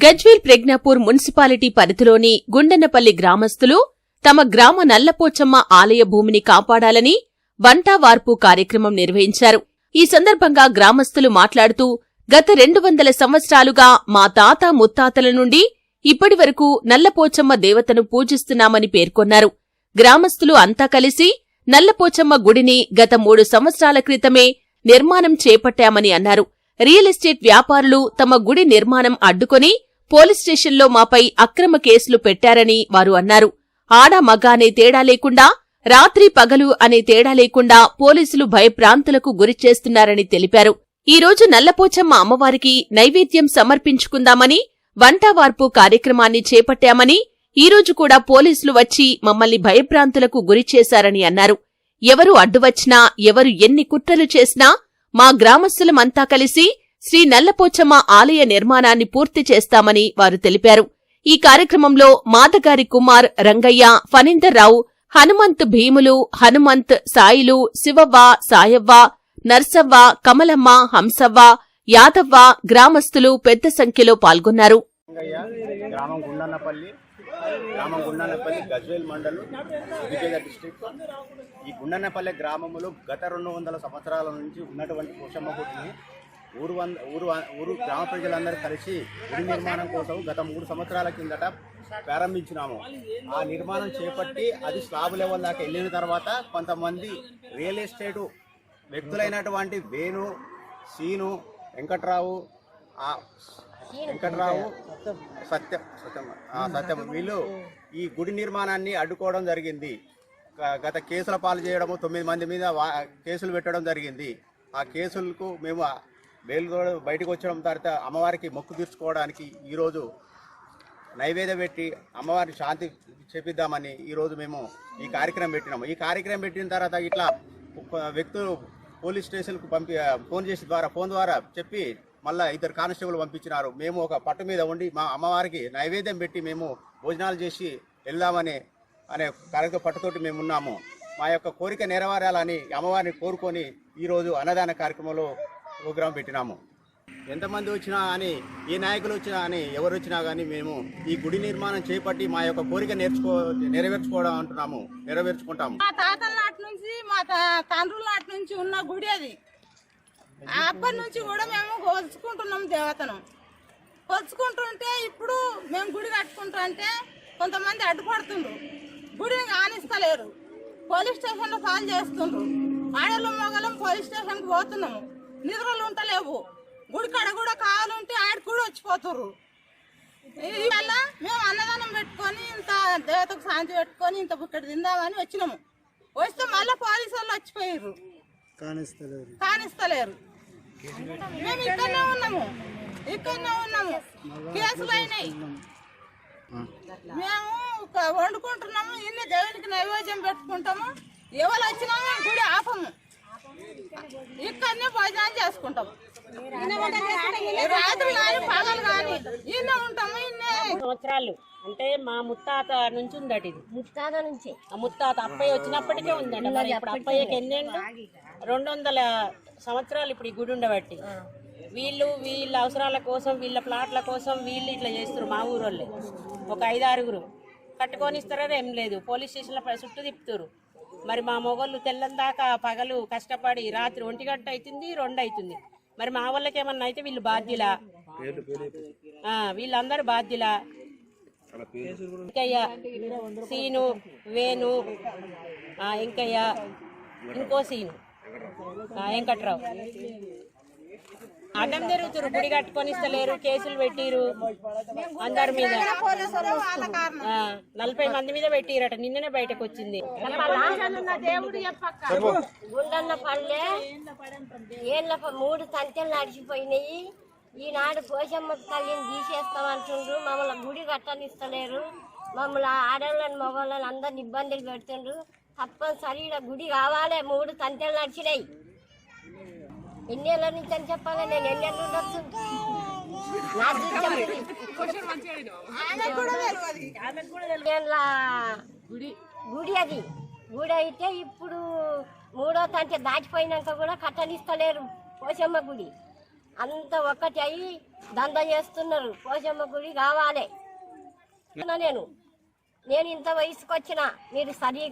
Gajwel Pragnapur municipality పరిధిలోని గుండెనపల్లి గ్రామస్తులు తమ గ్రామ నల్లపోచమ్మ ఆలయ భూమిని కాపాడాలని వంటావార్పు కార్యక్రమం నిర్వహించారు. ఈ సందర్భంగా గ్రామస్తులు మాట్లాడుతూ గత 200 సంవత్సరాలుగా మా తాత ముత్తాతల నుండి ఇప్పటివరకు నల్లపోచమ్మ దేవతను పూజిస్తున్నామని పేర్కొన్నారు. గ్రామస్తులు అంతా కలిసి నల్లపోచమ్మ గుడిని గత 3 సంవత్సరాల క్రితమే నిర్మాణం చేపట్టామని అన్నారు. రియల్ ఎస్టేట్ వ్యాపారులు తమ గుడి నిర్మాణం అడ్డుకొని పోలీస్ స్టేషన్లో మాపై అక్రమ కేసులు పెట్టారని వారు అన్నారు. ఆడ మగ అనే తేడా లేకుండా, రాత్రి పగలు అనే తేడా లేకుండా పోలీసులు భయప్రాంతులకు గురిచేస్తున్నారని తెలిపారు. ఈ రోజు నల్లపోచమ్మ అమ్మవారికి నైవేద్యం సమర్పించుకుందామని వంటావార్పు కార్యక్రమాన్ని చేపట్టామని, ఈ రోజు కూడా పోలీసులు వచ్చి మమ్మల్ని భయప్రాంతులకు గురిచేశారని అన్నారు. ఎవరు అడ్డువచ్చినా, ఎవరు ఎన్ని కుట్రలు చేసినా మా గ్రామస్తులమంతా కలిసి శ్రీ నల్లపోచమ్మ ఆలయ నిర్మాణాన్ని పూర్తి చేస్తామని వారు తెలిపారు. ఈ కార్యక్రమంలో మాదగారి కుమార్, రంగయ్య, ఫణీందర్రావు, హనుమంత్, భీములు, హనుమంత్, సాయిలు, శివవ్వ, సాయవ్వ, నర్సవ్వ, కమలమ్మ, హంసవ్వ, యాదవ్వ, గ్రామస్తులు పెద్ద సంఖ్యలో పాల్గొన్నారు. గ్రామం గుండన్నపల్లి, గజ్వేల్ మండలం, విజయనగర డిస్ట్రిక్ట్. ఈ గుండన్నపల్లి గ్రామంలో గత 200 సంవత్సరాల నుంచి ఉన్నటువంటి పోచమ్మ గుడిని ఊరు గ్రామ ప్రజలందరూ కలిసి గుడి నిర్మాణం కోసం గత 3 సంవత్సరాల కిందట ప్రారంభించినాము. ఆ నిర్మాణం చేపట్టి అది స్లాబ్ లెవెల్ దాకా వెళ్ళిన తర్వాత కొంతమంది రియల్ ఎస్టేటు వ్యక్తులైనటువంటి వేణు, సీను, వెంకట్రావు, సత్యం వీళ్ళు ఈ గుడి నిర్మాణాన్ని అడ్డుకోవడం జరిగింది. గత కేసుల పాలు చేయడము, 9 మంది మీద కేసులు పెట్టడం జరిగింది. ఆ కేసులకు మేము బెయిల్ బయటకు వచ్చడం తర్వాత అమ్మవారికి మొక్కు తీర్చుకోవడానికి ఈరోజు నైవేద్యం పెట్టి అమ్మవారిని శాంతి చేపిద్దామని ఈరోజు మేము ఈ కార్యక్రమం పెట్టినాము. ఈ కార్యక్రమం పెట్టిన తర్వాత ఇట్లా వ్యక్తులు పోలీస్ స్టేషన్కు ఫోన్ ద్వారా చెప్పి మళ్ళీ 2 కానిస్టేబుల్ పంపించినారు. మేము ఒక పట్టు మీద ఉండి మా అమ్మవారికి నైవేద్యం పెట్టి మేము భోజనాలు చేసి వెళ్దామనే కార్యక్రమ పట్టుతోటి మేము ఉన్నాము. మా యొక్క కోరిక నెరవేరాలని అమ్మవారిని కోరుకొని ఈరోజు అన్నదాన కార్యక్రమంలో ప్రోగ్రాం పెట్టినాము. ఎంతమంది వచ్చినా కానీ, ఏ నాయకులు వచ్చినా కానీ, ఎవరు వచ్చినా కానీ మేము ఈ గుడి నిర్మాణం చేపట్టి మా యొక్క కోరిక నెరవేర్చుకుంటాము. మా తాతల నాటి నుంచి, మా తండ్రుల నాటి నుంచి ఉన్న గుడి అది. అప్పటి నుంచి కూడా మేము కొలుచుకుంటున్నాం దేవతను. కొలుచుకుంటుంటే ఇప్పుడు మేము గుడి కట్టుకుంటుంటే కొంతమంది అడ్డుపడుతుండ్రు, గుడిని కానిస్తలేరు, పోలీస్ స్టేషన్లో కాల్ చేస్తుండ్రు. ఆడలు మొగలం పోలీస్ స్టేషన్కి పోతున్నాము, నిద్రలు ఉంటలేవు. గుడి కాడ కూడా కావాలంటే ఆడికి కూడా వచ్చిపోతుర్రు. ఇవల్ల మేము అన్నదానం పెట్టుకొని ఇంత దేవతకు శాంతి పెట్టుకొని ఇంత బుక్కటి తిందామని వచ్చినాము. వస్తే మళ్ళీ పోలీసు వాళ్ళు వచ్చిపోయారు, కానిస్తలేరు. మేము ఇక్కడనే ఉన్నాము, కేసులు అయినాయి. మేము వండుకుంటున్నాము, ఇన్ని దేవునికి నైవేద్యం పెట్టుకుంటాము. ఎవరు వచ్చినా గుడి ఆపము, ఇక్కడనే భోజనం చేసుకుంటాము. రాత్రి కానీ పగలు కానీ ఇన్నే ఉంటాము. సంవత్సరాలు అంటే మా ముత్తాత నుంచి ఉందట. ఇది ముత్తాత అప్పయ్య వచ్చినప్పటికే ఉందట. మరి ఇప్పుడు అప్పయ్యకి ఎన్నేళ్ళు? 200 సంవత్సరాలు ఇప్పుడు ఈ గుడి ఉండబట్టి. వీళ్ళ అవసరాల కోసం, వీళ్ళ ప్లాట్ల కోసం వీళ్ళు ఇట్లా చేస్తారు. మా ఊరోళ్ళే ఒక 5-6 కట్టుకొని ఇస్తారో ఏం లేదు, పోలీస్ స్టేషన్ల చుట్టూ తిప్పుతారు. మరి మా మొగోళ్ళు తెల్లం దాకా పగలు కష్టపడి రాత్రి 1 గంట అవుతుంది, 2 అవుతుంది. మరి మా వాళ్ళకి ఏమన్నా అయితే వీళ్ళు బాధ్యులా? వీళ్ళందరూ బాధ్యులా? ఇంకయ్య, సీను, వేణు, ఇంకయ్య, ఇంకో సీను, వెంకట్రావు అడ్డం తిరుగుతారు. గుడి కట్టుకొని ఇస్తలేరు, కేసులు పెట్టిరు అందరి మీద. 40 మంది మీద పెట్టిరట. నిన్ననే బయటకు వచ్చింది. గుండన్నపల్లె ఏళ్ళ 3 సంఖ్యలు నడిచిపోయినాయి. ఈనాడు పోషమ్మ తల్లిని తీసేస్తామంటుండ్రు. మమ్మల్ని గుడి కట్టనిస్తలేరు. మమ్మల్ని ఆడవాళ్ళని మగవాళ్ళని అందరిని ఇబ్బందులు పెడుతుండ్రు. తప్పనిసరిగా గుడి కావాలి. 3 సంఖ్యలు నడిచినాయి. ఎన్నేళ్ళ నుంచి అని చెప్పగా నేను ఎన్నేళ్ళు ఉండొచ్చు. గుడి అది. గుడి అయితే ఇప్పుడు 3వ తంతె దాచిపోయినాక కూడా కట్టనిస్తలేరు పోషమ్మ గుడి. అంత ఒక్కటి అయ్యి దంద చేస్తున్నారు. పోషమ్మ గుడి కావాలి. నేను ఇంత వయసుకు వచ్చిన మీరు సరిగా